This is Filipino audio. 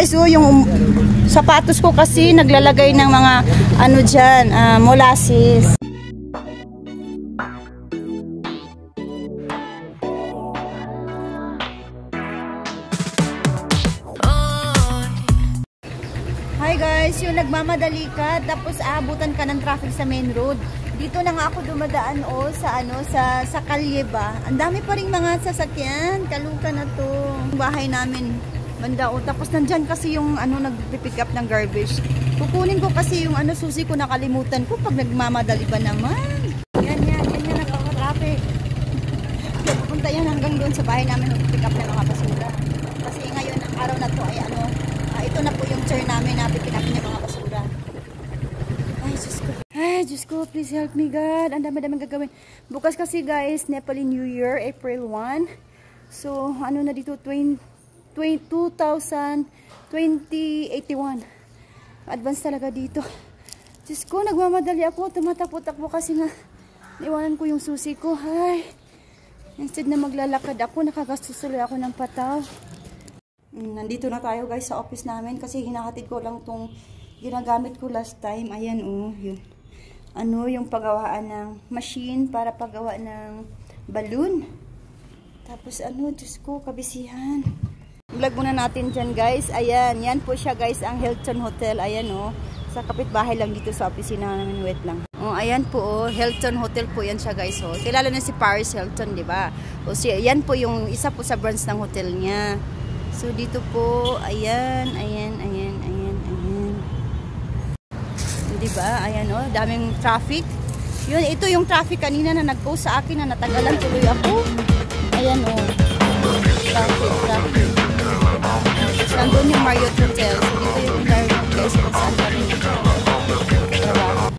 guys, oh, yung sapatos ko kasi naglalagay ng mga ano dyan, molasses. Hi guys, yung nagmamadali ka tapos aabutan ka ng traffic sa main road. Dito na nga ako dumadaan sa kalye ba. Ang dami pa ring mga sasakyan. Kaluka na to. Yung bahay namin banda o. Tapos nandyan kasi yung nagpipick up ng garbage. Kukunin ko kasi yung susi ko, nakalimutan ko pag nagmamadali ba naman. Yan nakaka-traffic. Pupunta yan hanggang doon sa bahay namin magpipick up ng mga basura. Kasi ngayon ang araw na to ay ito na po yung turn namin na pipick up ng mga basura. Ay, Diyos ko, please help me God. Ang dami-daming gagawin. Bukas kasi guys, Nepali New Year, April 1. So, na dito, 2081. Advance talaga dito. Diyos ko, nagmamadali ako. Tumatakbo-takbo kasi nga iwanan ko yung susi ko. Ay, instead na maglalakad ako, nakagastos tuloy ako ng pataw. Nandito na tayo guys sa office namin kasi hinahatid ko lang tong ginagamit ko last time. Ayan yun. Yung paggawaan ng machine para paggawa ng balloon. Tapos Diyos ko, kabisihan. Vlog muna natin dyan guys. Ayan, yan po siya guys, ang Hilton Hotel. Ayan sa kapitbahay lang dito sa opisina namin. Wait lang. Ayan po Hilton Hotel po yan siya guys. Kilala na si Paris Hilton, di ba? Yan po yung isa po sa branch ng hotel niya. So dito po, ayan. Diba? Ayan daming traffic. Ito yung traffic kanina na nag-post sa akin na natagalan tuloy ako. Ayan traffic. Nandun yung Marriott Hotel. So dito yung environment guys kung saan kami.